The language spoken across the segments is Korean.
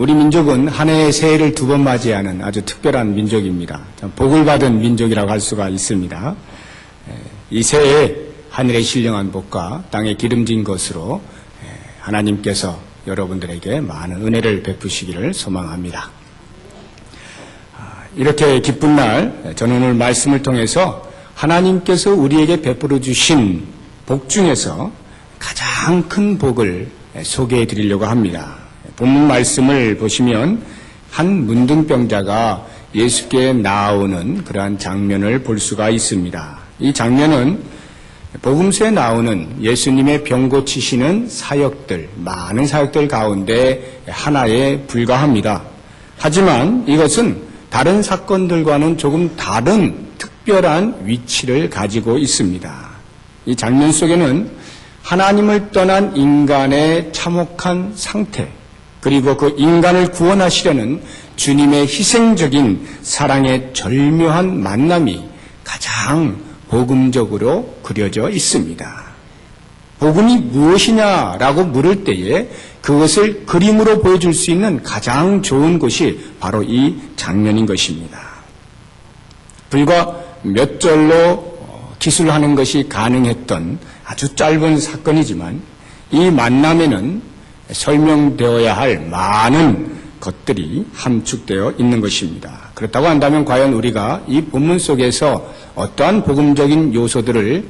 우리 민족은 한 해의 새해를 두 번 맞이하는 아주 특별한 민족입니다. 복을 받은 민족이라고 할 수가 있습니다. 이 새해에 하늘의 신령한 복과 땅에 기름진 것으로 하나님께서 여러분들에게 많은 은혜를 베푸시기를 소망합니다. 이렇게 기쁜 날, 저는 오늘 말씀을 통해서 하나님께서 우리에게 베풀어 주신 복 중에서 가장 큰 복을 소개해 드리려고 합니다. 본문 말씀을 보시면 한 문둥병자가 예수께 나오는 그러한 장면을 볼 수가 있습니다. 이 장면은 복음서에 나오는 예수님의 병 고치시는 사역들, 많은 사역들 가운데 하나에 불과합니다. 하지만 이것은 다른 사건들과는 조금 다른 특별한 위치를 가지고 있습니다. 이 장면 속에는 하나님을 떠난 인간의 참혹한 상태, 그리고 그 인간을 구원하시려는 주님의 희생적인 사랑의 절묘한 만남이 가장 복음적으로 그려져 있습니다. 복음이 무엇이냐라고 물을 때에 그것을 그림으로 보여줄 수 있는 가장 좋은 곳이 바로 이 장면인 것입니다. 불과 몇 절로 기술하는 것이 가능했던 아주 짧은 사건이지만 이 만남에는 설명되어야 할 많은 것들이 함축되어 있는 것입니다. 그렇다고 한다면 과연 우리가 이 본문 속에서 어떠한 복음적인 요소들을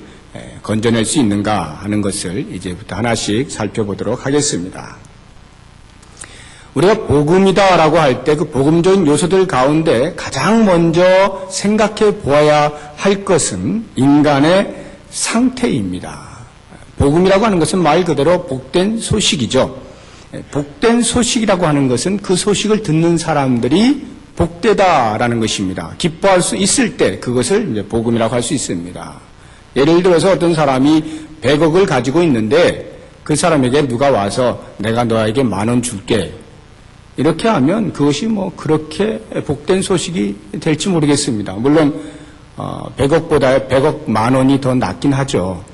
건져낼 수 있는가 하는 것을 이제부터 하나씩 살펴보도록 하겠습니다. 우리가 복음이다라고 할 때 그 복음적인 요소들 가운데 가장 먼저 생각해 보아야 할 것은 인간의 상태입니다. 복음이라고 하는 것은 말 그대로 복된 소식이죠. 복된 소식이라고 하는 것은 그 소식을 듣는 사람들이 복되다라는 것입니다. 기뻐할 수 있을 때 그것을 이제 복음이라고 할 수 있습니다. 예를 들어서 어떤 사람이 100억을 가지고 있는데 그 사람에게 누가 와서 내가 너에게 10,000원 줄게. 이렇게 하면 그것이 그렇게 복된 소식이 될지 모르겠습니다. 물론 100억보다 100억 10,000원이 더 낫긴 하죠.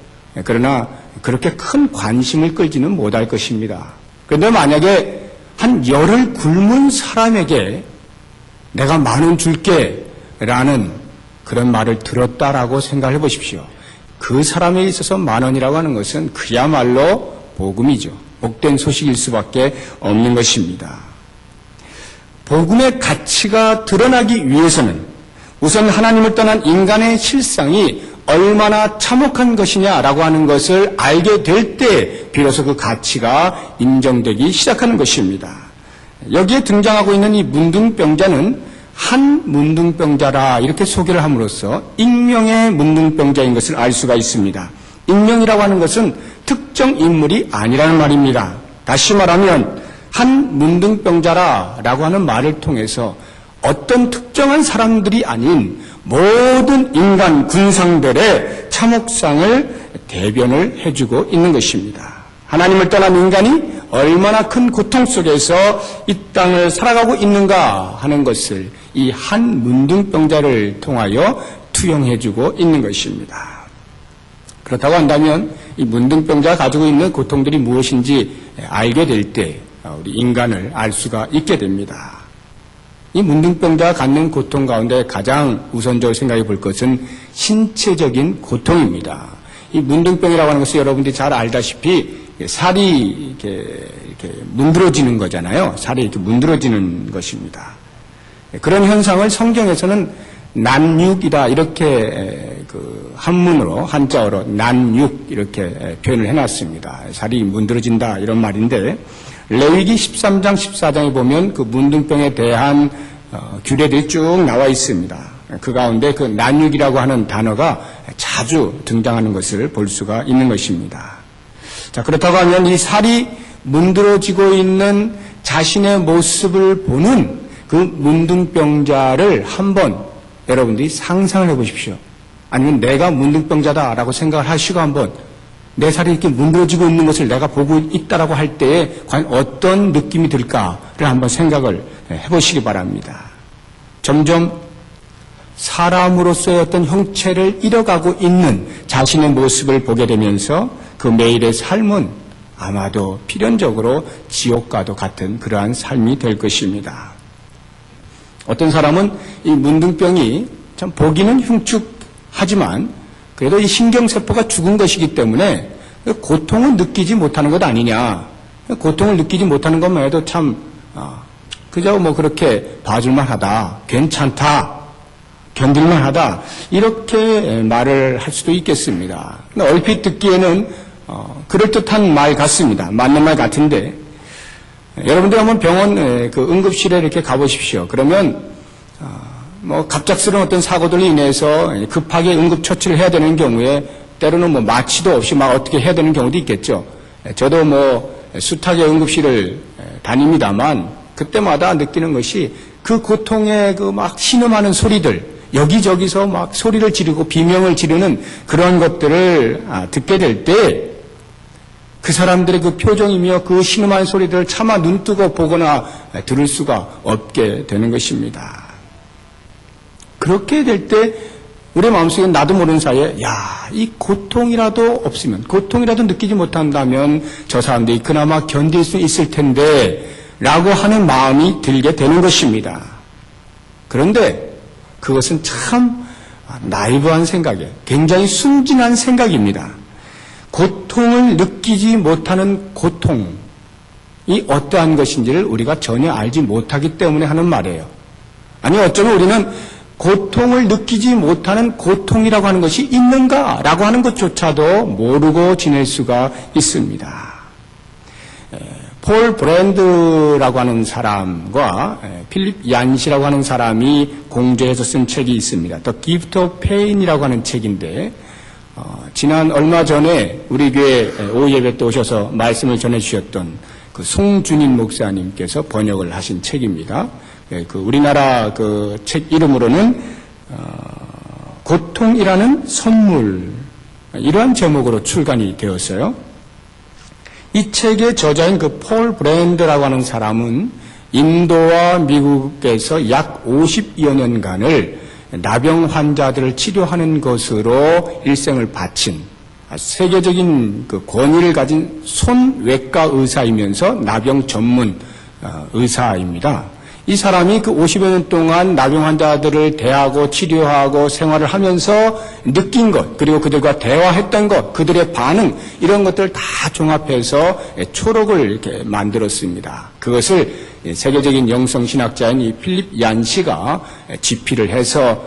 그러나 그렇게 큰 관심을 끌지는 못할 것입니다. 그런데 만약에 한 열흘 굶은 사람에게 내가 10,000원 줄게 라는 그런 말을 들었다라고 생각해 보십시오. 그 사람에 있어서 10,000원이라고 하는 것은 그야말로 복음이죠. 복된 소식일 수밖에 없는 것입니다. 복음의 가치가 드러나기 위해서는 우선 하나님을 떠난 인간의 실상이 얼마나 참혹한 것이냐라고 하는 것을 알게 될 때 비로소 그 가치가 인정되기 시작하는 것입니다. 여기에 등장하고 있는 이 문둥병자는 한 문둥병자라 이렇게 소개를 함으로써 익명의 문둥병자인 것을 알 수가 있습니다. 익명이라고 하는 것은 특정 인물이 아니라는 말입니다. 다시 말하면 한 문둥병자라고 하는 말을 통해서 어떤 특정한 사람들이 아닌 모든 인간 군상들의 참혹상을 대변을 해주고 있는 것입니다. 하나님을 떠난 인간이 얼마나 큰 고통 속에서 이 땅을 살아가고 있는가 하는 것을 이 한 문둥병자를 통하여 투영해주고 있는 것입니다. 그렇다고 한다면 이 문둥병자가 가지고 있는 고통들이 무엇인지 알게 될 때 우리 인간을 알 수가 있게 됩니다. 이 문둥병자가 갖는 고통 가운데 가장 우선적으로 생각해 볼 것은 신체적인 고통입니다. 이 문둥병이라고 하는 것은 여러분들이 잘 알다시피 살이 이렇게 문드러지는 거잖아요. 살이 이렇게 문드러지는 것입니다. 그런 현상을 성경에서는 난육이다 이렇게 그 한문으로 한자어로 난육 이렇게 표현을 해놨습니다. 살이 문드러진다 이런 말인데 레위기 13장 14장에 보면 그 문둥병에 대한 규례들이 쭉 나와 있습니다. 그 가운데 그 난육이라고 하는 단어가 자주 등장하는 것을 볼 수가 있는 것입니다. 자, 그렇다고 하면 이 살이 문드러지고 있는 자신의 모습을 보는 그 문둥병자를 한번 여러분들이 상상을 해보십시오. 아니면 내가 문둥병자다라고 생각을 하시고 한번 내 살이 이렇게 문드러지고 있는 것을 내가 보고 있다라고 할 때에 과연 어떤 느낌이 들까를 한번 생각을 해보시기 바랍니다. 점점 사람으로서의 어떤 형체를 잃어가고 있는 자신의 모습을 보게 되면서 그 매일의 삶은 아마도 필연적으로 지옥과도 같은 그러한 삶이 될 것입니다. 어떤 사람은 이 문둥병이 참 보기는 흉측하지만 그래도 이 신경세포가 죽은 것이기 때문에 고통을 느끼지 못하는 것 아니냐. 고통을 느끼지 못하는 것만 해도 참 그저 뭐 그렇게 봐줄만 하다, 괜찮다, 견딜만 하다 이렇게 말을 할 수도 있겠습니다. 얼핏 듣기에는 그럴듯한 말 같습니다. 맞는 말 같은데 여러분들 한번 병원 그 응급실에 이렇게 가보십시오. 그러면 뭐 갑작스러운 어떤 사고들로 인해서 급하게 응급처치를 해야 되는 경우에 때로는 뭐 마취도 없이 막 어떻게 해야 되는 경우도 있겠죠. 저도 뭐 숱하게 응급실을 다닙니다만 그때마다 느끼는 것이 그 고통의 그 막 신음하는 소리들, 여기저기서 막 소리를 지르고 비명을 지르는 그런 것들을 듣게 될 때 그 사람들의 그 표정이며 그 신음하는 소리들을 차마 눈뜨고 보거나 들을 수가 없게 되는 것입니다. 그렇게 될 때 우리 마음속에 나도 모르는 사이에 이 고통이라도 없으면, 고통이라도 느끼지 못한다면 저 사람들이 그나마 견딜 수 있을 텐데 라고 하는 마음이 들게 되는 것입니다. 그런데 그것은 참 나이브한 생각이에요. 굉장히 순진한 생각입니다. 고통을 느끼지 못하는 고통이 어떠한 것인지를 우리가 전혀 알지 못하기 때문에 하는 말이에요. 아니 어쩌면 우리는 고통을 느끼지 못하는 고통이라고 하는 것이 있는가라고 하는 것조차도 모르고 지낼 수가 있습니다. 폴 브랜드라고 하는 사람과 필립 얀시라고 하는 사람이 공조해서 쓴 책이 있습니다. The Gift of Pain이라고 하는 책인데 지난 얼마 전에 우리 교회 오후 예배 때 오셔서 말씀을 전해주셨던 그 송준인 목사님께서 번역을 하신 책입니다. 그 우리나라 그 책 이름으로는 고통이라는 선물 이러한 제목으로 출간이 되었어요. 이 책의 저자인 그 폴 브랜드라고 하는 사람은 인도와 미국에서 약 50여 년간을 나병 환자들을 치료하는 것으로 일생을 바친 세계적인 그 권위를 가진 손외과 의사이면서 나병 전문 의사입니다. 이 사람이 그 50여 년 동안 나병 환자들을 대하고 치료하고 생활을 하면서 느낀 것, 그리고 그들과 대화했던 것, 그들의 반응, 이런 것들을 다 종합해서 초록을 이렇게 만들었습니다. 그것을 세계적인 영성신학자인 이 필립 얀시가 집필을 해서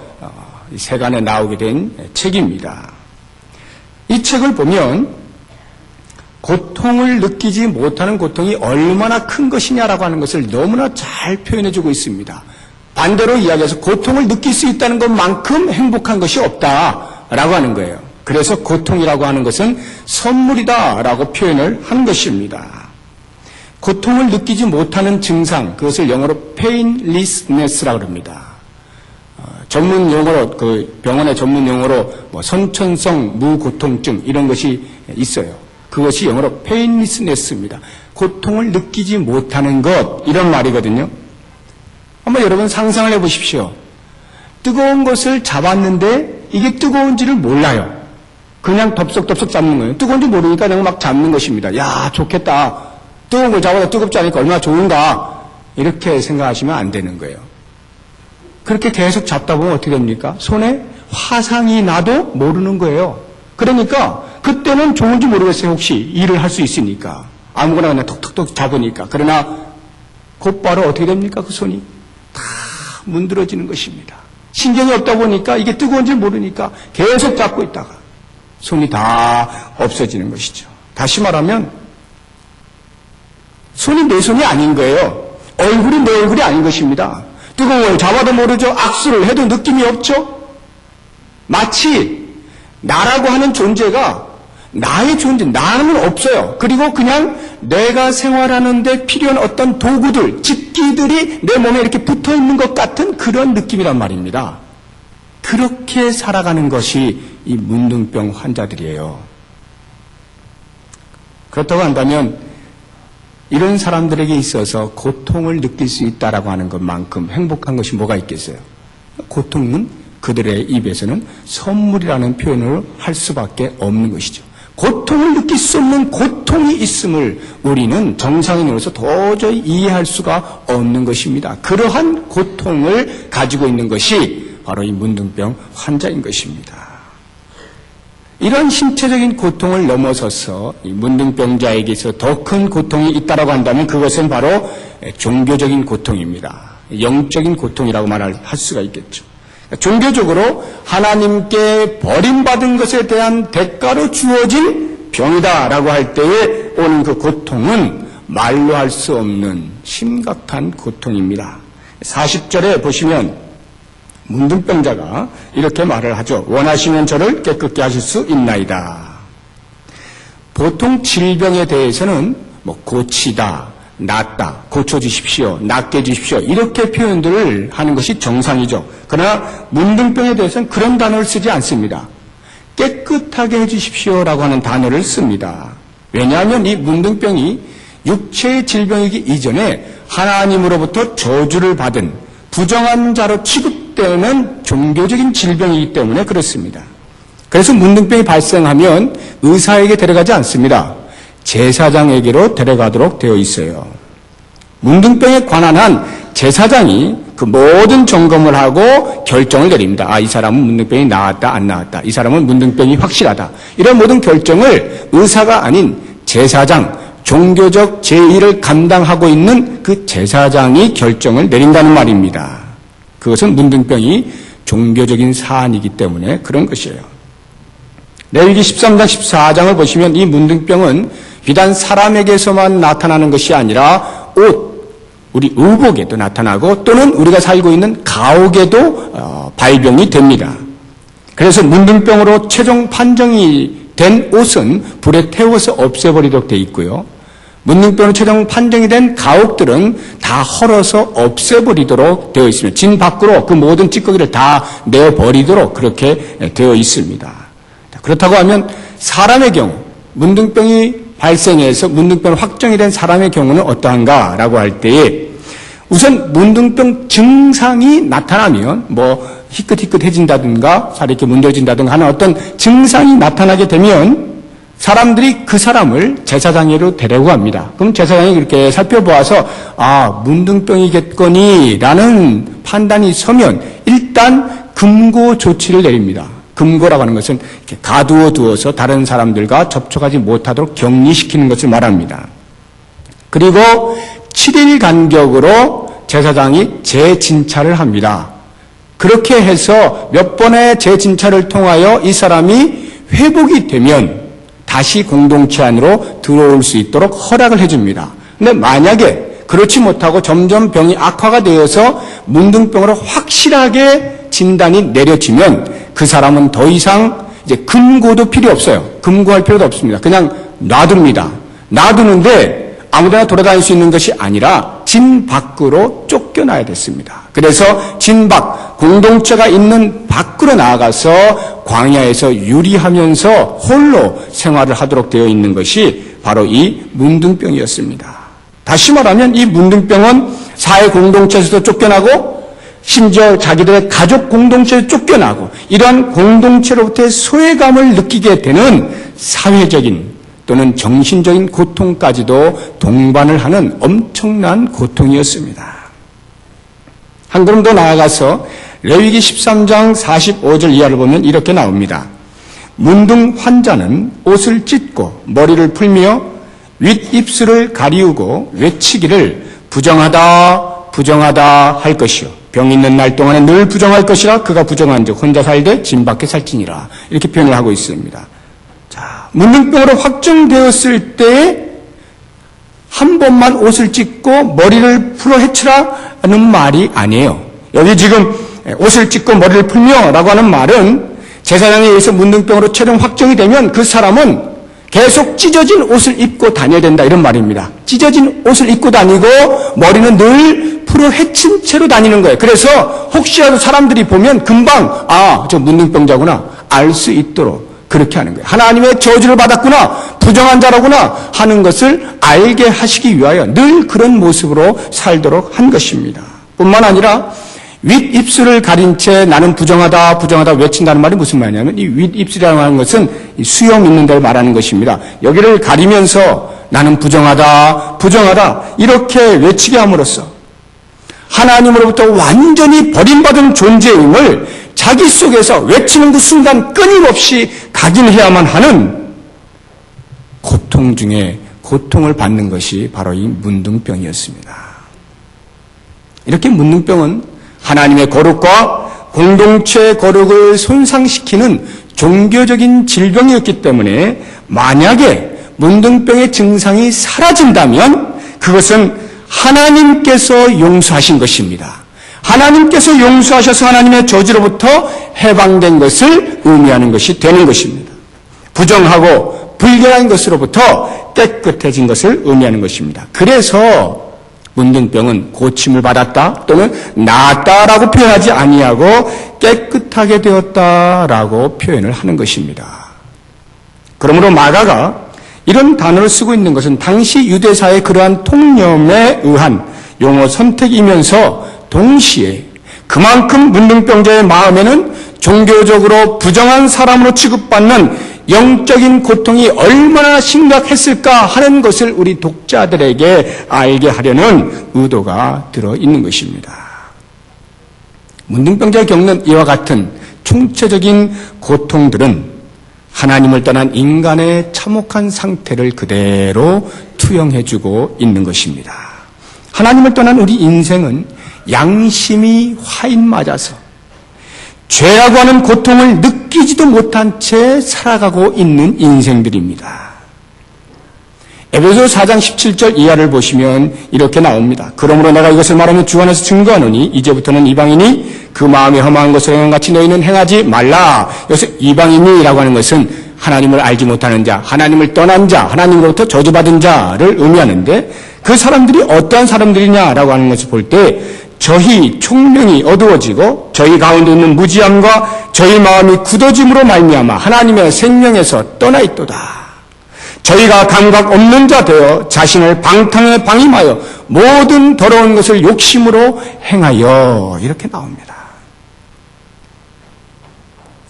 세간에 나오게 된 책입니다. 이 책을 보면 고통을 느끼지 못하는 고통이 얼마나 큰 것이냐라고 하는 것을 너무나 잘 표현해주고 있습니다. 반대로 이야기해서 고통을 느낄 수 있다는 것만큼 행복한 것이 없다라고 하는 거예요. 그래서 고통이라고 하는 것은 선물이다라고 표현을 한 것입니다. 고통을 느끼지 못하는 증상, 그것을 영어로 painlessness라고 합니다. 전문 용어로, 그 병원의 전문 용어로 뭐 선천성 무고통증 이런 것이 있어요. 그것이 영어로 painlessness입니다. 고통을 느끼지 못하는 것, 이런 말이거든요. 한번 여러분 상상을 해보십시오. 뜨거운 것을 잡았는데 이게 뜨거운지를 몰라요. 그냥 덥석덥석 잡는 거예요. 뜨거운지 모르니까 그냥 막 잡는 것입니다. 야, 좋겠다. 뜨거운 걸 잡아도 뜨겁지 않으니까 얼마나 좋은가. 이렇게 생각하시면 안 되는 거예요. 그렇게 계속 잡다 보면 어떻게 됩니까? 손에 화상이 나도 모르는 거예요. 그러니까 그때는 좋은지 모르겠어요. 혹시 일을 할 수 있으니까. 아무거나 그냥 톡톡톡 잡으니까. 그러나 곧바로 어떻게 됩니까? 그 손이 다 문드러지는 것입니다. 신경이 없다 보니까 이게 뜨거운지 모르니까 계속 잡고 있다가 손이 다 없어지는 것이죠. 다시 말하면 손이 내 손이 아닌 거예요. 얼굴이 내 얼굴이 아닌 것입니다. 뜨거운 걸 잡아도 모르죠. 악수를 해도 느낌이 없죠. 마치 나라고 하는 존재가 나의 존재, 나는 없어요. 그리고 그냥 내가 생활하는데 필요한 어떤 도구들, 집기들이 내 몸에 이렇게 붙어 있는 것 같은 그런 느낌이란 말입니다. 그렇게 살아가는 것이 이 문둥병 환자들이에요. 그렇다고 한다면 이런 사람들에게 있어서 고통을 느낄 수 있다라고 하는 것만큼 행복한 것이 뭐가 있겠어요? 고통은 그들의 입에서는 선물이라는 표현을 할 수밖에 없는 것이죠. 고통을 느낄 수 없는 고통이 있음을 우리는 정상인으로서 도저히 이해할 수가 없는 것입니다. 그러한 고통을 가지고 있는 것이 바로 이 문둥병 환자인 것입니다. 이런 신체적인 고통을 넘어서서 이 문둥병자에게서 더 큰 고통이 있다고 한다면 그것은 바로 종교적인 고통입니다. 영적인 고통이라고 말할 수가 있겠죠. 종교적으로 하나님께 버림받은 것에 대한 대가로 주어진 병이다라고 할 때에 오는 그 고통은 말로 할 수 없는 심각한 고통입니다. 40절에 보시면 문둥병자가 이렇게 말을 하죠. 원하시면 저를 깨끗게 하실 수 있나이다. 보통 질병에 대해서는 고치다, 낫다, 고쳐주십시오, 낫게 해주십시오 이렇게 표현들을 하는 것이 정상이죠. 그러나 문둥병에 대해서는 그런 단어를 쓰지 않습니다. 깨끗하게 해주십시오라고 하는 단어를 씁니다. 왜냐하면 이 문둥병이 육체의 질병이기 이전에 하나님으로부터 저주를 받은 부정한 자로 취급되는 종교적인 질병이기 때문에 그렇습니다. 그래서 문둥병이 발생하면 의사에게 데려가지 않습니다. 제사장에게로 데려가도록 되어 있어요. 문둥병에 관한 한 제사장이 그 모든 점검을 하고 결정을 내립니다. 이 사람은 문둥병이 나았다, 안 나았다. 이 사람은 문둥병이 확실하다. 이런 모든 결정을 의사가 아닌 제사장, 종교적 제의를 감당하고 있는 그 제사장이 결정을 내린다는 말입니다. 그것은 문둥병이 종교적인 사안이기 때문에 그런 것이에요. 레위기 13장 14장을 보시면 이 문둥병은 비단 사람에게서만 나타나는 것이 아니라 우리 의복에도 나타나고 또는 우리가 살고 있는 가옥에도 발병이 됩니다. 그래서 문둥병으로 최종 판정이 된 옷은 불에 태워서 없애버리도록 되어 있고요. 문둥병으로 최종 판정이 된 가옥들은 다 헐어서 없애버리도록 되어 있습니다. 진 밖으로 그 모든 찌꺼기를 다 내어버리도록 그렇게 되어 있습니다. 그렇다고 하면 사람의 경우 문둥병이 발생해서 문둥병 확정이 된 사람의 경우는 어떠한가라고 할 때에 우선 문둥병 증상이 나타나면 희끗희끗해진다든가 살이 이렇게 문드러진다든가 하는 어떤 증상이 나타나게 되면 사람들이 그 사람을 제사장으로 데려갑니다. 그럼 제사장이 그렇게 살펴보아서 문둥병이겠거니라는 판단이 서면 일단 금고 조치를 내립니다. 금고라고 하는 것은 이렇게 가두어 두어서 다른 사람들과 접촉하지 못하도록 격리시키는 것을 말합니다. 그리고 7일 간격으로 제사장이 재진찰을 합니다. 그렇게 해서 몇 번의 재진찰을 통하여 이 사람이 회복이 되면 다시 공동체 안으로 들어올 수 있도록 허락을 해줍니다. 근데 만약에 그렇지 못하고 점점 병이 악화가 되어서 문둥병으로 확실하게 진단이 내려지면 그 사람은 더 이상 이제 금고도 필요 없어요. 금고할 필요도 없습니다. 그냥 놔둡니다. 놔두는데 아무데나 돌아다닐 수 있는 것이 아니라 진 밖으로 쫓겨나야 됐습니다. 그래서 진 밖, 공동체가 있는 밖으로 나아가서 광야에서 유리하면서 홀로 생활을 하도록 되어 있는 것이 바로 이 문둥병이었습니다. 다시 말하면 이 문둥병은 사회 공동체에서도 쫓겨나고 심지어 자기들의 가족 공동체에 쫓겨나고 이러한 공동체로부터의 소외감을 느끼게 되는 사회적인 또는 정신적인 고통까지도 동반을 하는 엄청난 고통이었습니다. 한 걸음 더 나아가서 레위기 13장 45절 이하를 보면 이렇게 나옵니다. 문둥 환자는 옷을 찢고 머리를 풀며 윗입술을 가리우고 외치기를 부정하다 부정하다 할 것이요 병 있는 날 동안에 늘 부정할 것이라 그가 부정한즉 혼자 살되 진 밖에 살지니라 이렇게 표현을 하고 있습니다. 자, 문둥병으로 확정되었을 때 한 번만 옷을 찢고 머리를 풀어 헤치라는 말이 아니에요. 여기 지금 옷을 찢고 머리를 풀며라고 하는 말은 제사장에 의해서 문둥병으로 최종 확정이 되면 그 사람은 계속 찢어진 옷을 입고 다녀야 된다 이런 말입니다. 찢어진 옷을 입고 다니고 머리는 늘 풀어 헤친 채로 다니는 거예요. 그래서 혹시라도 사람들이 보면 금방 저 문둥병자구나 알 수 있도록 그렇게 하는 거예요. 하나님의 저주를 받았구나 부정한 자라구나 하는 것을 알게 하시기 위하여 늘 그런 모습으로 살도록 한 것입니다. 뿐만 아니라 윗입술을 가린 채 나는 부정하다 부정하다 외친다는 말이 무슨 말이냐면 이 윗입술이라고 하는 것은 수염 있는 데를 말하는 것입니다. 여기를 가리면서 나는 부정하다 부정하다 이렇게 외치게 함으로써 하나님으로부터 완전히 버림받은 존재임을 자기 속에서 외치는 그 순간 끊임없이 각인해야만 하는 고통 중에 고통을 받는 것이 바로 이 문둥병이었습니다. 이렇게 문둥병은 하나님의 거룩과 공동체의 거룩을 손상시키는 종교적인 질병이었기 때문에 만약에 문둥병의 증상이 사라진다면 그것은 하나님께서 용서하신 것입니다. 하나님께서 용서하셔서 하나님의 저주로부터 해방된 것을 의미하는 것이 되는 것입니다. 부정하고 불결한 것으로부터 깨끗해진 것을 의미하는 것입니다. 그래서 문둥병은 고침을 받았다 또는 나았다라고 표현하지 아니하고 깨끗하게 되었다라고 표현을 하는 것입니다. 그러므로 마가가 이런 단어를 쓰고 있는 것은 당시 유대사의 그러한 통념에 의한 용어 선택이면서 동시에 그만큼 문둥병자의 마음에는 종교적으로 부정한 사람으로 취급받는 영적인 고통이 얼마나 심각했을까 하는 것을 우리 독자들에게 알게 하려는 의도가 들어있는 것입니다. 문둥병자가 겪는 이와 같은 총체적인 고통들은 하나님을 떠난 인간의 참혹한 상태를 그대로 투영해주고 있는 것입니다. 하나님을 떠난 우리 인생은 양심이 화인 맞아서 죄라고 하는 고통을 느끼지도 못한 채 살아가고 있는 인생들입니다. 에베소 4장 17절 이하를 보시면 이렇게 나옵니다. 그러므로 내가 이것을 말하며 주 안에서 증거하노니 이제부터는 이방인이 그 마음에 험한 것을 행한같이 너희는 행하지 말라. 여기서 이방인이라고 하는 것은 하나님을 알지 못하는 자, 하나님을 떠난 자, 하나님으로부터 저주받은 자를 의미하는데 그 사람들이 어떠한 사람들이냐라고 하는 것을 볼 때 저희 총명이 어두워지고 저희 가운데 있는 무지함과 저희 마음이 굳어짐으로 말미암아 하나님의 생명에서 떠나 있도다. 저희가 감각 없는 자 되어 자신을 방탕에 방임하여 모든 더러운 것을 욕심으로 행하여 이렇게 나옵니다.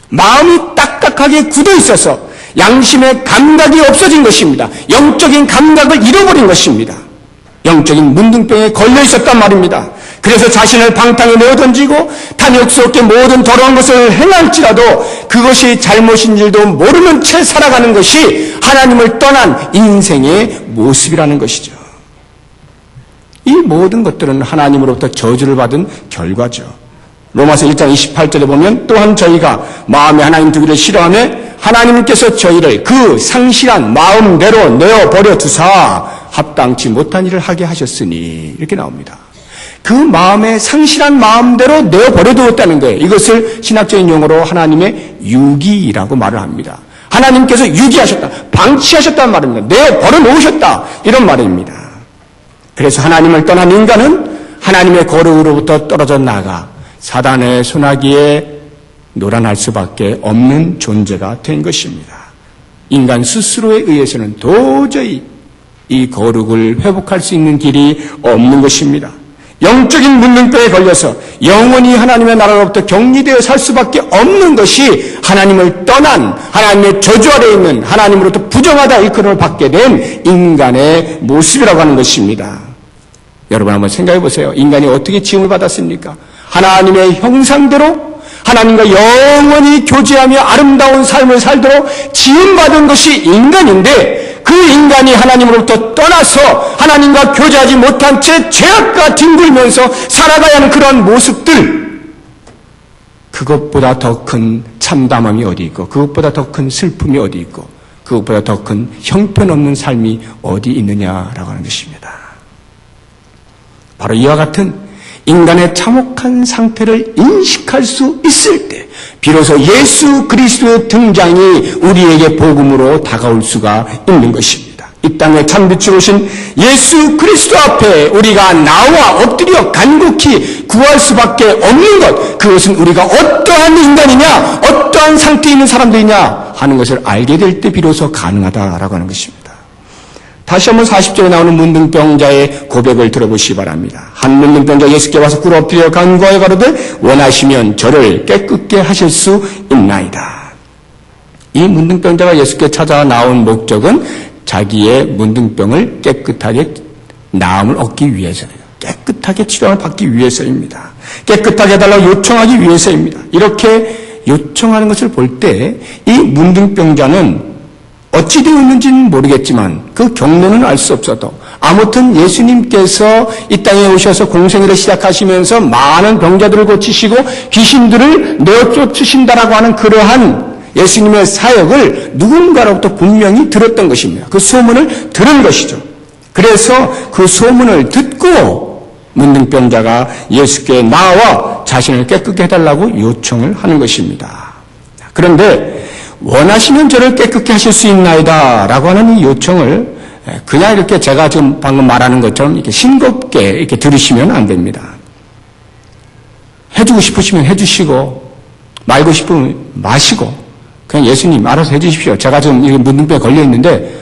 마음이 딱딱하게 굳어 있어서 양심의 감각이 없어진 것입니다. 영적인 감각을 잃어버린 것입니다. 영적인 문둥병에 걸려 있었단 말입니다. 그래서 자신을 방탕에 내어던지고 탐욕스럽게 모든 더러운 것을 행할지라도 그것이 잘못인 줄도 모르는 채 살아가는 것이 하나님을 떠난 인생의 모습이라는 것이죠. 이 모든 것들은 하나님으로부터 저주를 받은 결과죠. 로마서 1장 28절에 보면 또한 저희가 마음에 하나님 두기를 싫어하며 하나님께서 저희를 그 상실한 마음대로 내어버려 두사 합당치 못한 일을 하게 하셨으니 이렇게 나옵니다. 그 마음의 상실한 마음대로 내어버려 두었다는 거예요. 이것을 신학적인 용어로 하나님의 유기라고 말을 합니다. 하나님께서 유기하셨다, 방치하셨다는 말입니다. 내어버려 놓으셨다 이런 말입니다. 그래서 하나님을 떠난 인간은 하나님의 거룩으로부터 떨어져 나가 사단의 소나기에 놀아날 수밖에 없는 존재가 된 것입니다. 인간 스스로에 의해서는 도저히 이 거룩을 회복할 수 있는 길이 없는 것입니다. 영적인 문둥병에 걸려서 영원히 하나님의 나라로부터 격리되어 살 수밖에 없는 것이 하나님을 떠난 하나님의 저주 아래에 있는 하나님으로부터 부정하다 일컬음을 받게 된 인간의 모습이라고 하는 것입니다. 여러분 한번 생각해 보세요. 인간이 어떻게 지음을 받았습니까? 하나님의 형상대로 하나님과 영원히 교제하며 아름다운 삶을 살도록 지음받은 것이 인간인데 그 인간이 하나님으로부터 떠나서 하나님과 교제하지 못한 채 죄악과 뒹굴면서 살아가야 하는 그런 모습들, 그것보다 더 큰 참담함이 어디 있고 그것보다 더 큰 슬픔이 어디 있고 그것보다 더 큰 형편없는 삶이 어디 있느냐라고 하는 것입니다. 바로 이와 같은 인간의 참혹한 상태를 인식할 수 있을 때 비로소 예수 그리스도의 등장이 우리에게 복음으로 다가올 수가 있는 것입니다. 이 땅에 참빛으로 오신 예수 그리스도 앞에 우리가 나와 엎드려 간곡히 구할 수밖에 없는 것, 그것은 우리가 어떠한 인간이냐, 어떠한 상태에 있는 사람들이냐 하는 것을 알게 될 때 비로소 가능하다라고 하는 것입니다. 다시 한번 40절에 나오는 문둥병자의 고백을 들어보시기 바랍니다. 한 문둥병자 예수께 와서 꿇어 엎드려 간구하여 가로되 원하시면 저를 깨끗게 하실 수 있나이다. 이 문둥병자가 예수께 찾아 나온 목적은 자기의 문둥병을 깨끗하게 나음을 얻기 위해서예요. 깨끗하게 치료를 받기 위해서입니다. 깨끗하게 해달라고 요청하기 위해서입니다. 이렇게 요청하는 것을 볼 때 이 문둥병자는 어찌 되어 있는지는 모르겠지만 그 경로는 알 수 없어도 아무튼 예수님께서 이 땅에 오셔서 공생애를 시작하시면서 많은 병자들을 고치시고 귀신들을 내쫓으신다라고 하는 그러한 예수님의 사역을 누군가로부터 분명히 들었던 것입니다. 그 소문을 들은 것이죠. 그래서 그 소문을 듣고 문둥병자가 예수께 나와 자신을 깨끗게 해달라고 요청을 하는 것입니다. 그런데 원하시면 저를 깨끗게 하실 수 있나이다 라고 하는 이 요청을 그냥 이렇게 제가 지금 방금 말하는 것처럼 이렇게 싱겁게 이렇게 들으시면 안 됩니다. 해주고 싶으시면 해주시고 말고 싶으면 마시고 그냥 예수님 알아서 해주십시오. 제가 지금 문둥병에 걸려 있는데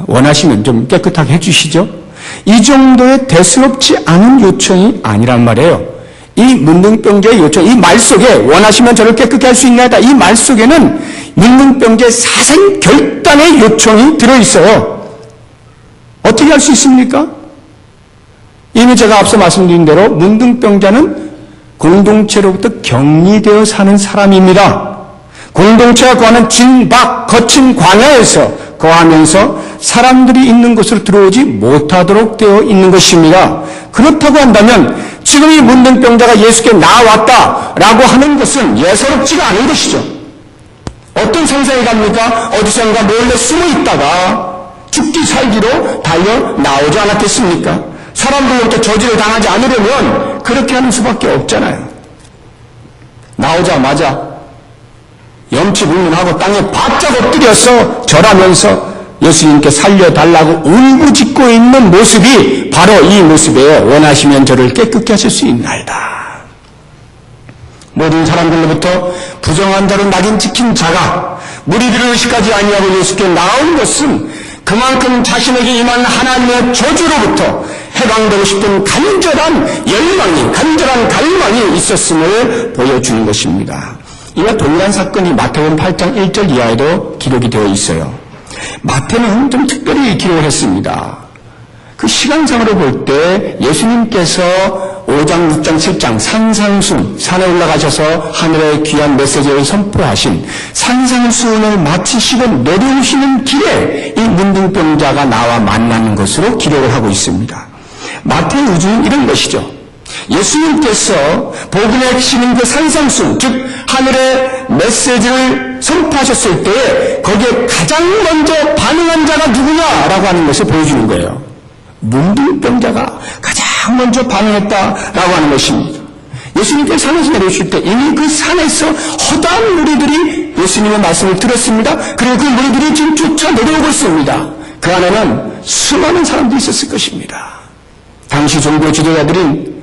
원하시면 좀 깨끗하게 해주시죠. 이 정도의 대수롭지 않은 요청이 아니란 말이에요. 이 문둥병자의 요청, 이 말 속에 원하시면 저를 깨끗게 할 수 있나이다. 이 말 속에는 문둥병자의 사생결단의 요청이 들어있어요. 어떻게 할 수 있습니까? 이미 제가 앞서 말씀드린 대로 문둥병자는 공동체로부터 격리되어 사는 사람입니다. 공동체가 거하는 진박, 거친 광야에서 거하면서 사람들이 있는 곳으로 들어오지 못하도록 되어 있는 것입니다. 그렇다고 한다면 지금 이 문둥병자가 예수께 나왔다라고 하는 것은 예사롭지가 않은 것이죠. 어떤 상상이 갑니까? 어디선가 몰래 숨어 있다가 죽기 살기로 달려 나오지 않았겠습니까? 사람들로부터 저지를 당하지 않으려면 그렇게 하는 수밖에 없잖아요. 나오자마자 염치불문하고 땅에 바짝 엎드려서 절하면서 예수님께 살려달라고 울부짖고 있는 모습이 바로 이 모습이에요. 원하시면 저를 깨끗게 하실 수 있나이다. 모든 사람들로부터 부정한 자로 낙인 찍힌 자가 무리들을 의식하지 아니하고 예수께 나온 것은 그만큼 자신에게 임한 하나님의 저주로부터 해방되고 싶은 간절한 열망이, 간절한 갈망이 있었음을 보여주는 것입니다. 이와 동일한 사건이 마태복음 8장 1절 이하에도 기록이 되어 있어요. 마태는 좀 특별히 기록을 했습니다. 그 시간상으로 볼 때 예수님께서 5장, 6장, 7장 산상순, 산에 올라가셔서 하늘의 귀한 메시지를 선포하신 산상순을 마치시고 내려오시는 길에 이 문둥병자가 나와 만나는 것으로 기록을 하고 있습니다. 마태의 우주는 이런 것이죠. 예수님께서 복음의 핵심인 그 산상순, 즉 하늘의 메시지를 선포하셨을 때 거기에 가장 먼저 반응한 자가 누구냐라고 하는 것을 보여주는 거예요. 문둥병자가 가장 먼저 반응했다라고 하는 것입니다. 예수님께서 산에서 내려오실 때 이미 그 산에서 허다한 무리들이 예수님의 말씀을 들었습니다. 그리고 그 무리들이 지금 쫓아 내려오고 있습니다. 그 안에는 수많은 사람들이 있었을 것입니다. 당시 종교 지도자들인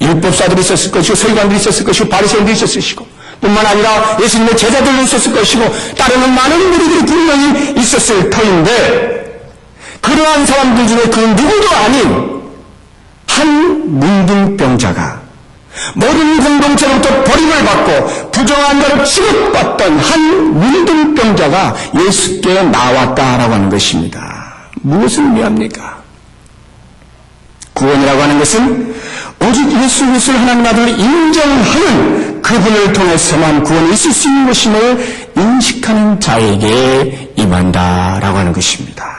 율법사들이 있었을 것이고 서기관들이 있었을 것이고 바리새인들이 있었을 것이고 뿐만 아니라 예수님의 제자들도 있었을 것이고 따르는 많은 무리들이 분명히 있었을 터인데 그러한 사람들 중에 그 누구도 아닌 한 문둥병자가 모든 공동체로부터 버림을 받고 부정한 자로 취급받던 한 문둥병자가 예수께 나왔다라고 하는 것입니다. 무엇을 의미합니까? 구원이라고 하는 것은 오직 예수 그리스도를 하나님 아들로 인정하는 그분을 통해서만 구원이 있을 수 있는 것임을 인식하는 자에게 임한다라고 하는 것입니다.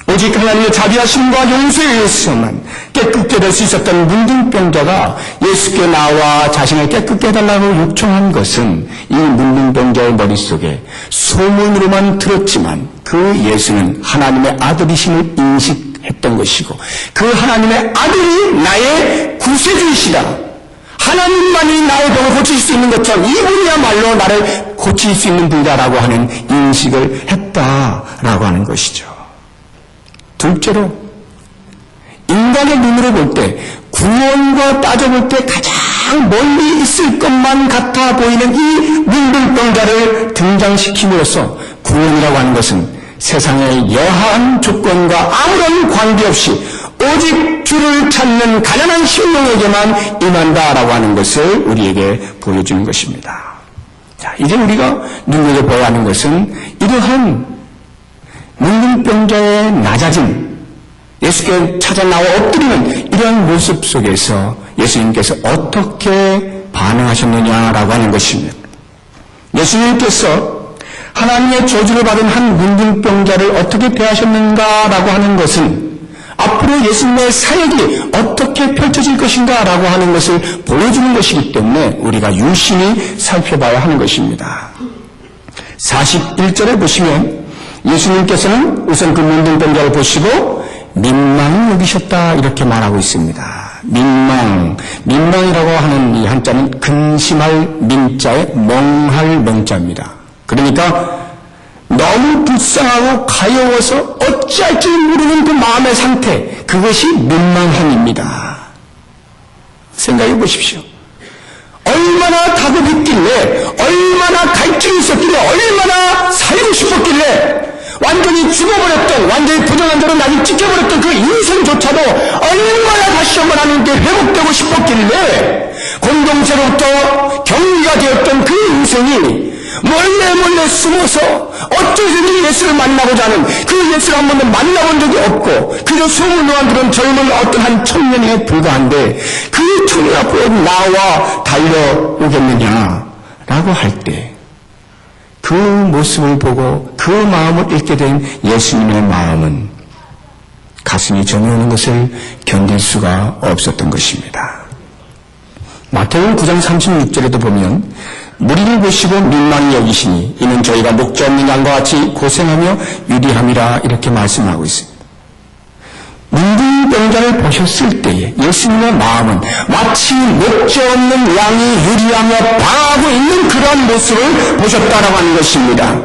오직 하나님의 자비하심과 용서에 의해서만 깨끗게 될 수 있었던 문둥병자가 예수께 나와 자신을 깨끗게 해달라고 요청한 것은 이 문둥병자의 머릿속에 소문으로만 들었지만 그 예수는 하나님의 아들이심을 인식했던 것이고 그 하나님의 아들이 나의 구세주이시다. 하나님만이 나의 병을 고칠 수 있는 것처럼 이분이야말로 나를 고칠 수 있는 분이다라고 하는 인식을 했다라고 하는 것이죠. 둘째로 인간의 눈으로 볼 때 구원과 따져볼 때 가장 멀리 있을 것만 같아 보이는 이 문둥병자를 등장시킴으로써 구원이라고 하는 것은 세상의 여하한 조건과 아무런 관계없이 오직 주를 찾는 가난한 심령에게만 임한다라고 하는 것을 우리에게 보여주는 것입니다. 자, 이제 우리가 눈여겨봐야 하는 것은 이러한 문둥병자의 낮아짐, 예수께 찾아 나와 엎드리는 이러한 모습 속에서 예수님께서 어떻게 반응하셨느냐라고 하는 것입니다. 예수님께서 하나님의 저주를 받은 한 문둥병자를 어떻게 대하셨는가라고 하는 것은 앞으로 예수님의 사역이 어떻게 펼쳐질 것인가라고 하는 것을 보여주는 것이기 때문에 우리가 유심히 살펴봐야 하는 것입니다. 41절에 보시면 예수님께서는 우선 그 문둥병자를 보시고 민망히 여기셨다 이렇게 말하고 있습니다. 민망이라고 하는 이 한자는 근심할 민자에 멍할 멍자입니다. 그러니까 너무 불쌍하고 가여워서 어찌할 줄 모르는 그 마음의 상태, 그것이 민망함입니다. 생각해 보십시오. 얼마나 다급했길래, 얼마나 갈증이 있었길래, 얼마나 살고 싶었길래 완전히 죽어버렸던, 완전히 부정한 자로 나를 찢겨버렸던 그 인생조차도 얼마나 다시 한번 하나님께 회복되고 싶었길래 공동체로부터 격리가 되었던 그 인생이 몰래 숨어서 어쩌든지 예수를 만나고자 하는 그 예수를 한 번도 만나본 적이 없고 그저 소문만 들은 젊은 어떤 한 청년에 불과한데 그 청년 앞으로 나와 달려오겠느냐라고 할 때 그 모습을 보고 그 마음을 읽게 된 예수님의 마음은 가슴이 저려오는 것을 견딜 수가 없었던 것입니다. 마태복음 9장 36절에도 보면 무리를 보시고 민망히 여기시니 이는 저희가 목자 없는 양과 같이 고생하며 유리함이라 이렇게 말씀하고 있습니다. 문둥병자를 보셨을 때에 예수님의 마음은 마치 목자 없는 양이 유리하며 방하고 있는 그런 모습을 보셨다라고 하는 것입니다.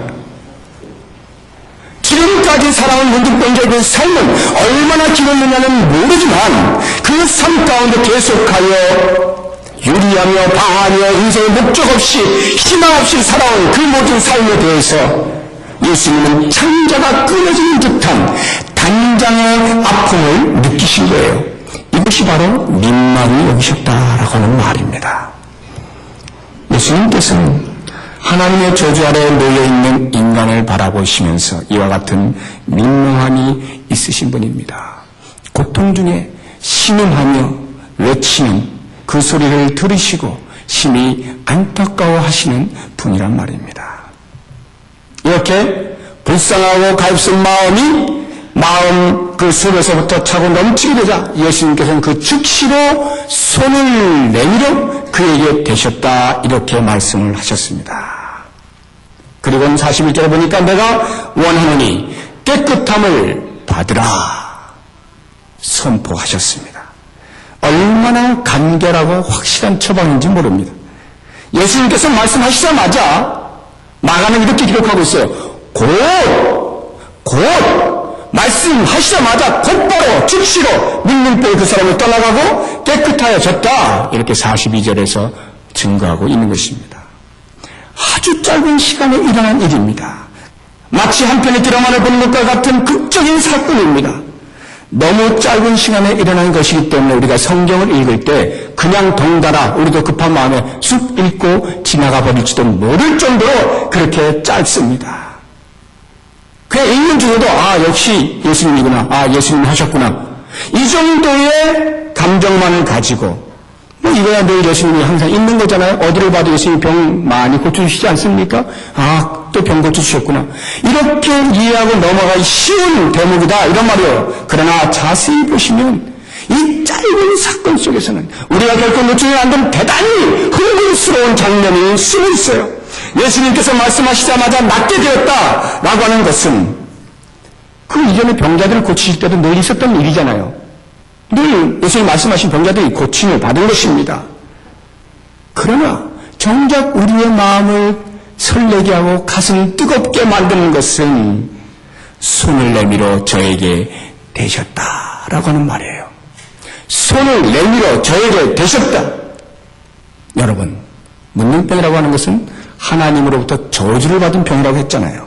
지금까지 살아온 문둥병자의 그 삶은 얼마나 길었느냐는 모르지만 그 삶 가운데 계속하여 유리하며 방하며 인생의 목적 없이 희망 없이 살아온 그 모든 삶에 대해서 예수님은 창자가 끊어지는 듯한 단장의 아픔을 느끼신 거예요. 이것이 바로 민망히 여기셨다라고 하는 말입니다. 예수님께서는 하나님의 저주 아래에 놓여있는 인간을 바라보시면서 이와 같은 민망함이 있으신 분입니다. 고통 중에 신음하며 외치는 그 소리를 들으시고 심히 안타까워하시는 분이란 말입니다. 이렇게 불쌍하고 가엾은 마음 그 속에서부터 차고 넘치게 되자 예수님께서는 그 즉시로 손을 내밀어 그에게 대셨다 이렇게 말씀을 하셨습니다. 그리고 41절에 보니까 내가 원하노니 깨끗함을 받으라 선포하셨습니다. 얼마나 간결하고 확실한 처방인지 모릅니다. 예수님께서 말씀하시자마자 마가는 이렇게 기록하고 있어요. 곧 말씀하시자마자 곧바로 즉시로 문둥병 그 사람이 떠나가고 깨끗하여졌다 이렇게 42절에서 증거하고 있는 것입니다. 아주 짧은 시간에 일어난 일입니다. 마치 한편의 드라마를 보는 것과 같은 극적인 사건입니다. 너무 짧은 시간에 일어난 것이기 때문에 우리가 성경을 읽을 때 그냥 덩달아 우리도 급한 마음에 쑥 읽고 지나가 버릴지도 모를 정도로 그렇게 짧습니다. 그냥 읽는 중에도 역시 예수님이구나, 예수님 하셨구나 이 정도의 감정만을 가지고 이거야 늘 예수님이 항상 있는 거잖아요. 어디를 봐도 예수님이 병 많이 고쳐주시지 않습니까? 또 병 고쳐주셨구나 이렇게 이해하고 넘어가기 쉬운 대목이다 이런 말이에요. 그러나 자세히 보시면 이 짧은 사건 속에서는 우리가 결코 놓치지 않는 대단히 흥분스러운 장면이 숨어 있어요. 예수님께서 말씀하시자마자 낫게 되었다라고 하는 것은 그 이전에 병자들을 고치실 때도 늘 있었던 일이잖아요. 늘 예수님 말씀하신 병자들이 고침을 받은 것입니다. 그러나 정작 우리의 마음을 설레게 하고 가슴을 뜨겁게 만드는 것은 손을 내밀어 저에게 대셨다라고 하는 말이에요. 손을 내밀어 저에게 대셨다. 여러분, 문둥병이라고 하는 것은 하나님으로부터 저주를 받은 병이라고 했잖아요.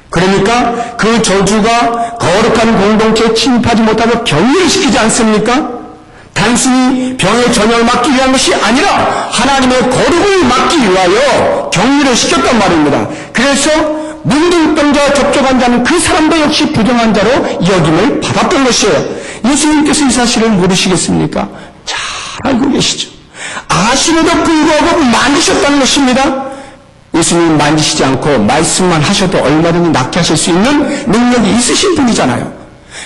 그러니까 그 저주가 거룩한 공동체에 침입하지 못하고 격리시키지 않습니까? 단순히 병의 전염을 막기 위한 것이 아니라 하나님의 거룩을 막기 위하여 격리를 시켰단 말입니다. 그래서 문둥병자와 접촉한 자는 그 사람도 역시 부정한 자로 여김을 받았던 것이에요. 예수님께서 이 사실을 모르시겠습니까? 잘 알고 계시죠. 아시는데도 불구하고 만지셨다는 것입니다. 예수님 만지시지 않고 말씀만 하셔도 얼마든지 낫게 하실 수 있는 능력이 있으신 분이잖아요.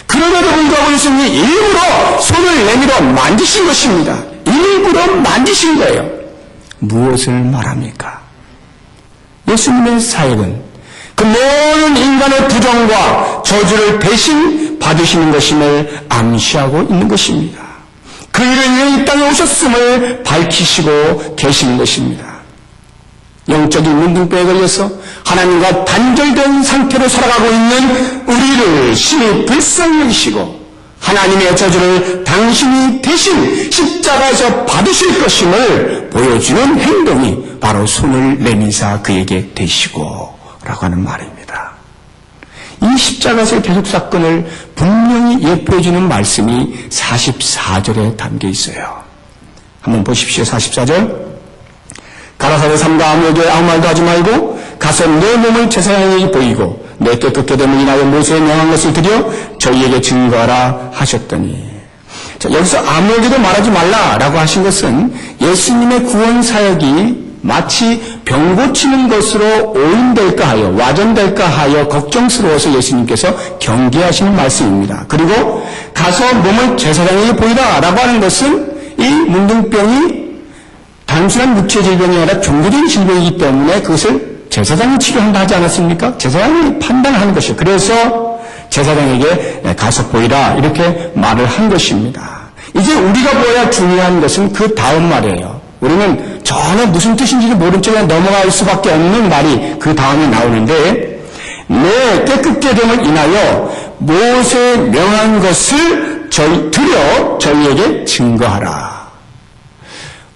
그럼에도 불구하고 예수님이 일부러 손을 내밀어 만지신 것입니다. 일부러 만지신 거예요. 무엇을 말합니까? 예수님의 사역은 그 모든 인간의 부정과 저주를 대신 받으시는 것임을 암시하고 있는 것입니다. 그 일을 위해 이 땅에 오셨음을 밝히시고 계시는 것입니다. 영적인 문둥병에 걸려서 하나님과 단절된 상태로 살아가고 있는 우리를 심히 불쌍히 여기시고 하나님의 저주를 당신이 대신 십자가에서 받으실 것임을 보여주는 행동이 바로 손을 내민사 그에게 되시고 라고 하는 말입니다. 이 십자가에서의 대속 사건을 분명히 예표해주는 말씀이 44절에 담겨 있어요. 한번 보십시오. 44절. 가라사대 삼가 아무에게 아무 말도 하지 말고 가서 내 몸을 제사장에게 보이고 내 깨끗게 됨을 인하여 모세에 명한 것을 드려 저희에게 증거하라 하셨더니, 자, 여기서 아무에게도 말하지 말라라고 하신 것은 예수님의 구원 사역이 마치 병 고치는 것으로 오인될까 하여 와전될까 하여 걱정스러워서 예수님께서 경계하시는 말씀입니다. 그리고 가서 몸을 제사장에게 보이라 라고 하는 것은 이 문둥병이 단순한 육체 질병이 아니라 종교적인 질병이기 때문에 그것을 제사장이 치료한다 하지 않았습니까? 제사장이 판단하는 것이에요. 그래서 제사장에게 가서 보이라 이렇게 말을 한 것입니다. 이제 우리가 보아야 중요한 것은 그 다음 말이에요. 우리는 전혀 무슨 뜻인지를 모른 채 그냥 넘어갈 수밖에 없는 말이 그 다음에 나오는데, 내 깨끗게 됨을 인하여 모세에 명한 것을 드려 저희에게 증거하라.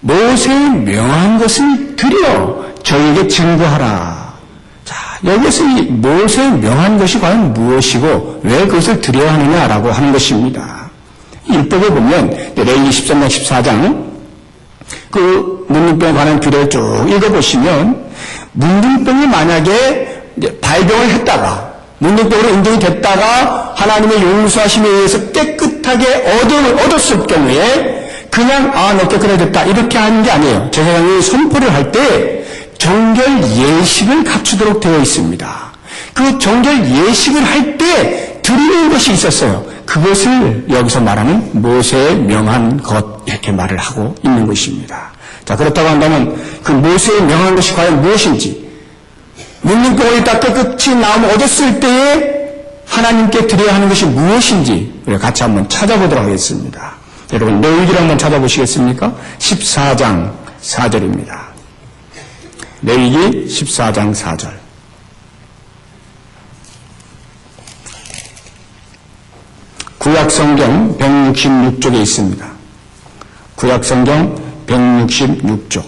모세에 명한 것을 드려 저희에게 증거하라. 자, 여기서 이 모세에 명한 것이 과연 무엇이고 왜 그것을 드려야 하느냐라고 하는 것입니다. 율법에 보면 레위기 13장 14장 그 문둥병에 관한 규례를 쭉 읽어보시면, 문둥병이 만약에 발병을 했다가 문둥병으로 인정이 됐다가 하나님의 용서하심에 의해서 깨끗하게 얻었을 경우에 그냥 너 깨끗해졌다 이렇게 하는 게 아니에요. 제사장이 선포를 할 때 정결 예식을 갖추도록 되어 있습니다. 그 정결 예식을 할 때 드리는 것이 있었어요. 그것을 여기서 말하는 모세에 명한 것 이렇게 말을 하고 있는 것입니다. 자, 그렇다고 한다면 그 모세에 명한 것이 과연 무엇인지, 문둥병이 다 깨끗이 나오면 얻었을 때에 하나님께 드려야 하는 것이 무엇인지 우리가 같이 한번 찾아보도록 하겠습니다. 여러분 레위기를 한번 찾아보시겠습니까? 14장 4절입니다. 레위기 14장 4절. 구약성경 166쪽에 있습니다. 구약성경 166쪽.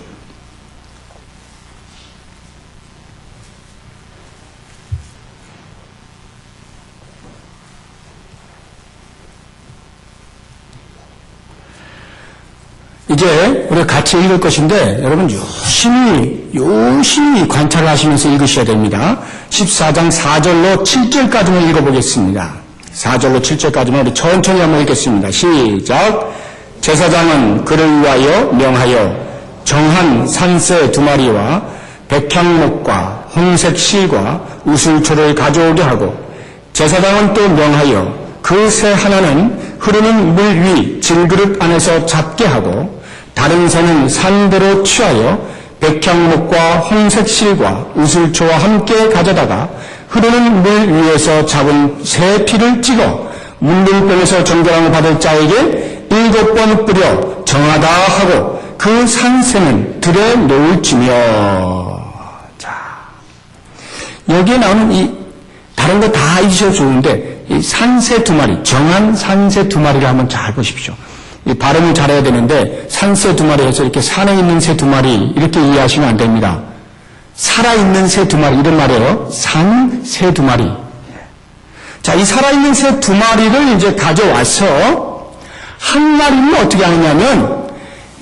이제 우리가 같이 읽을 것인데 여러분 유심히 관찰을 하시면서 읽으셔야 됩니다. 14장 4절로 7절까지만 읽어보겠습니다. 4절로 7절까지만 우리 천천히 한번 읽겠습니다. 시작. 제사장은 그를 위하여 명하여 정한 산새 2마리와 백향목과 홍색 실과 우슬초를 가져오게 하고, 제사장은 또 명하여 그 새 하나는 흐르는 물 위 질그릇 안에서 잡게 하고, 다른 새는 산대로 취하여 백향목과 홍색 실과 우슬초와 함께 가져다가 흐르는 물 위에서 잡은 새 피를 찍어 문둥병에서 정결함을 받을 자에게 7번 뿌려 정하다 하고 그 산새는 들에 놓을지며. 자, 여기에 나오는 이 다른 거 다 잊으셔도 좋은데 이 산새 2마리, 정한 산새 2마리를 한번 잘 보십시오. 이 발음을 잘해야 되는데 산새 2마리 해서 이렇게 산에 있는 새 2마리 이렇게 이해하시면 안 됩니다. 살아있는 새 두 마리, 이런 말이에요. 산 새 두 마리. 자, 이 살아있는 새 두 마리를 이제 가져와서 한 마리는 어떻게 하느냐면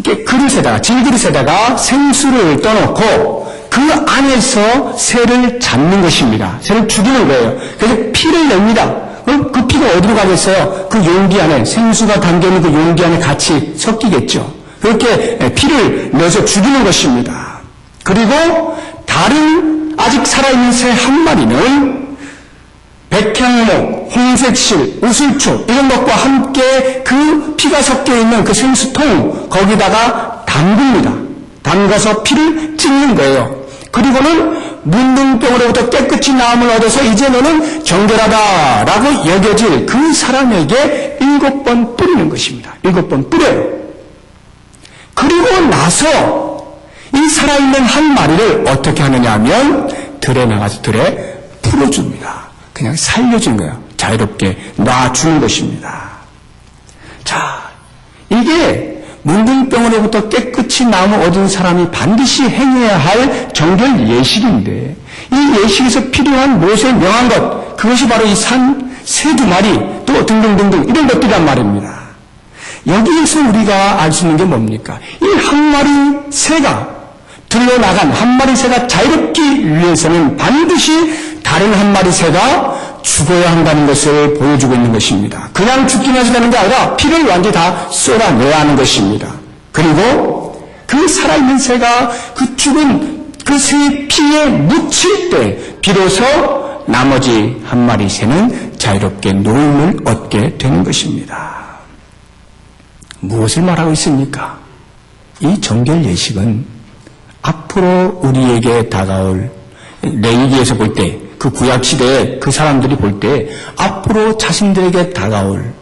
이렇게 그릇에다가, 질그릇에다가 생수를 떠놓고 그 안에서 새를 잡는 것입니다. 새를 죽이는 거예요. 그래서 피를 냅니다. 그럼 그 피가 어디로 가겠어요? 그 용기 안에, 생수가 담겨있는 그 용기 안에 같이 섞이겠죠. 그렇게 피를 내서 죽이는 것입니다. 그리고 다른 아직 살아있는 새 한 마리는 백향목, 홍색실, 우슬초 이런 것과 함께 그 피가 섞여있는 그 생수통 거기다가 담깁니다. 담가서 피를 찍는 거예요. 그리고는 문둥병으로부터 깨끗이 나음을 얻어서 이제 너는 정결하다라고 여겨질 그 사람에게 7번 뿌리는 것입니다. 7번 뿌려요. 그리고 나서 이 살아있는 한 마리를 어떻게 하느냐 하면 들에 나가서 들에 풀어줍니다. 그냥 살려주는 거예요. 자유롭게 놔주는 것입니다. 자, 이게 문둥병으로부터 깨끗이 나음을 얻은 사람이 반드시 행해야 할 정결 예식인데, 이 예식에서 필요한 모세에 명한 것, 그것이 바로 이 산 새 두 마리, 또 등등등등 이런 것들이란 말입니다. 여기에서 우리가 알 수 있는 게 뭡니까? 이 한 마리 새가, 들러나간 한 마리 새가 자유롭기 위해서는 반드시 다른 한 마리 새가 죽어야 한다는 것을 보여주고 있는 것입니다. 그냥 죽기만 하시다는 게 아니라 피를 완전히 다 쏟아내야 하는 것입니다. 그리고 그 살아있는 새가 그 죽은 그 새의 피에 묻힐 때 비로소 나머지 한 마리 새는 자유롭게 노임을 얻게 되는 것입니다. 무엇을 말하고 있습니까? 이 정결 예식은 앞으로 우리에게 다가올 레위기에서 볼 때, 그 구약시대에 그 사람들이 볼 때 앞으로 자신들에게 다가올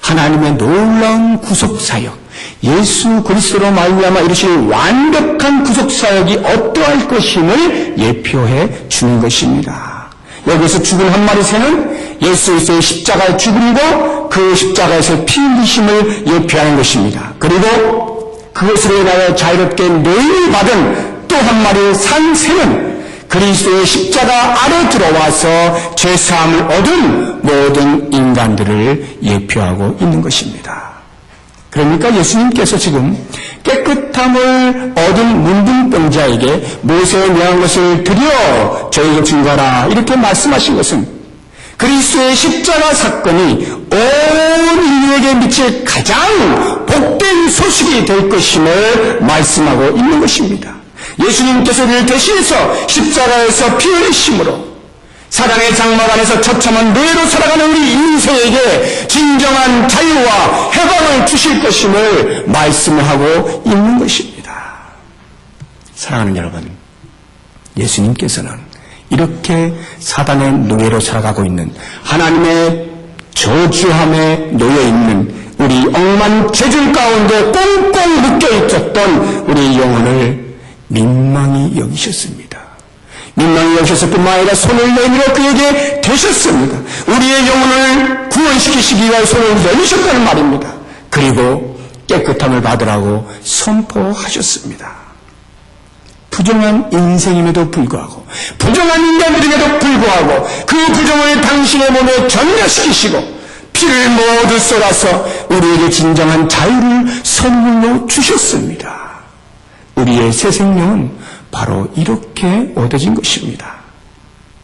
하나님의 놀라운 구속사역, 예수 그리스도로 말미암아 이루실 완벽한 구속사역이 어떠할 것임을 예표해 주는 것입니다. 여기서 죽은 한 마리 새는 예수 그리스도의 십자가의 죽음과 그 십자가에서 피 흘리심을 예표하는 것입니다. 그리고 그것으로 인하여 자유롭게 노임을 받은 또 한 마리의 산 새는 그리스도의 십자가 아래 들어와서 죄사함을 얻은 모든 인간들을 예표하고 있는 것입니다. 그러니까 예수님께서 지금 깨끗함을 얻은 문둥병자에게 모세의 명한 것을 드려 저에게 증거하라 이렇게 말씀하신 것은 그리스도의 십자가 사건이 온 인류에게 미칠 가장 복된 소식이 될 것임을 말씀하고 있는 것입니다. 예수님께서 우리를 대신해서 십자가에서 피 흘리심으로 사랑의 장막 안에서 처참한 노예로 살아가는 우리 인생에게 진정한 자유와 해방을 주실 것임을 말씀하고 있는 것입니다. 사랑하는 여러분, 예수님께서는 이렇게 사단의 노예로 살아가고 있는 하나님의 저주함에 놓여있는 우리 억만죄질 가운데 꽁꽁 묶여있었던 우리 영혼을 민망히 여기셨습니다. 민망히 여기셨을 뿐만 아니라 손을 내밀어 그에게 되셨습니다. 우리의 영혼을 구원시키시기 위하여 손을 내미셨다는 말입니다. 그리고 깨끗함을 받으라고 선포하셨습니다. 부정한 인생임에도 불구하고 부정한 인간들임에도 불구하고 그 부정을 당신의 몸에 전가시키시고 피를 모두 쏟아서 우리에게 진정한 자유를 선물로 주셨습니다. 우리의 새 생명은 바로 이렇게 얻어진 것입니다.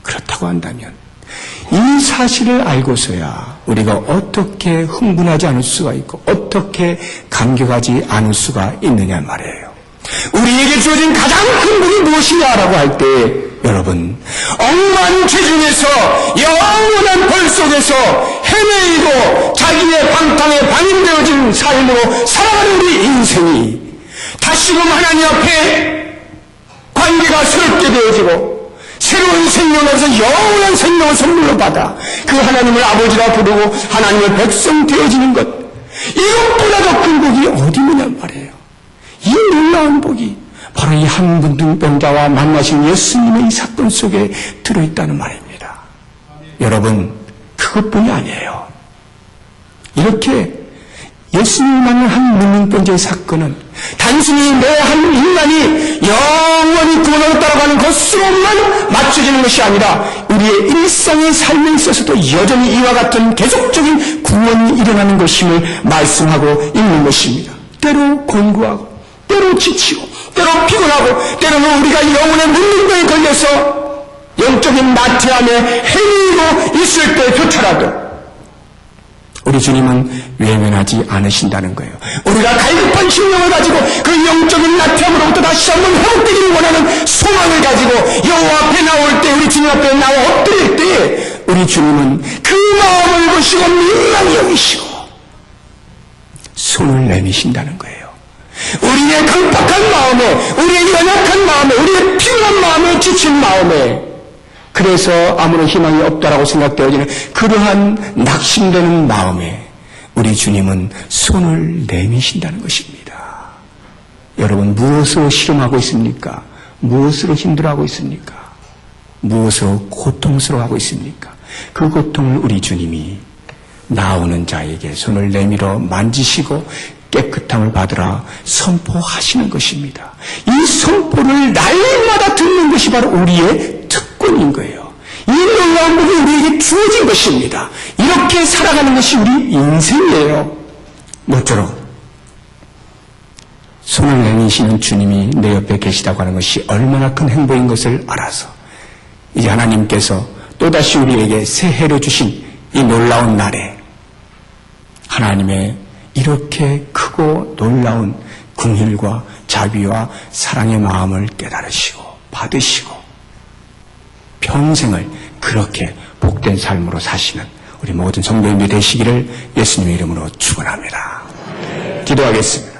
그렇다고 한다면 이 사실을 알고서야 우리가 어떻게 흥분하지 않을 수가 있고 어떻게 감격하지 않을 수가 있느냐 말이에요. 우리에게 주어진 가장 큰 복이 무엇이냐라고 할 때 여러분 억만 죄 중에서 영원한 벌 속에서 헤매이고 자기의 방탕에 방임되어진 삶으로 살아가는 우리 인생이 다시금 하나님 앞에 관계가 새롭게 되어지고 새로운 생명에서 영원한 생명을 선물로 받아 그 하나님을 아버지라 부르고 하나님의 백성 되어지는 것, 이것보다 더 큰 복이 어디 있느냐 말이에요. 이 놀라운 복이 바로 이 한 문둥병자와 만나신 예수님의 이 사건 속에 들어있다는 말입니다. 여러분, 그것뿐이 아니에요. 이렇게 예수님만을 한 문둥병자의 사건은 단순히 내 한 인간이 영원히 구원으로 따라가는 것으로만 맞춰지는 것이 아니라 우리의 일상의 삶에 있어서도 여전히 이와 같은 계속적인 구원이 일어나는 것임을 말씀하고 있는 것입니다. 때로 권고하고 때로 지치고 때로 피곤하고 때로는 우리가 영혼의 문둥병에 걸려서 영적인 나태함에 헤매고 있을 때조차라도 우리 주님은 외면하지 않으신다는 거예요. 우리가 갈급한 심령을 가지고 그 영적인 나태함으로부터 다시 한번 회복되기를 원하는 소망을 가지고 여호와 앞에 나올 때, 우리 주님 앞에 나와 엎드릴 때 우리 주님은 그 마음을 보시고 민망히 여기시고 손을 내미신다는 거예요. 우리의 강팍한 마음에, 우리의 연약한 마음에, 우리의 피곤한 마음에, 지친 마음에, 그래서 아무런 희망이 없다라고 생각되어지는 그러한 낙심되는 마음에 우리 주님은 손을 내미신다는 것입니다. 여러분, 무엇으로 실험하고 있습니까? 무엇으로 힘들어하고 있습니까? 무엇으로 고통스러워하고 있습니까? 그 고통을 우리 주님이 나오는 자에게 손을 내밀어 만지시고 깨끗함을 받으라 선포하시는 것입니다. 이 선포를 날마다 듣는 것이 바로 우리의 특권인 거예요. 이 놀라운 복이 우리에게 주어진 것입니다. 이렇게 살아가는 것이 우리 인생이에요. 모쪼록 손을 내미시는 주님이 내 옆에 계시다고 하는 것이 얼마나 큰 행복인 것을 알아서 이제 하나님께서 또다시 우리에게 새해를 주신 이 놀라운 날에 하나님의 이렇게 크고 놀라운 긍휼과 자비와 사랑의 마음을 깨달으시고 받으시고 평생을 그렇게 복된 삶으로 사시는 우리 모든 성도님들이 되시기를 예수님의 이름으로 축원합니다. 기도하겠습니다.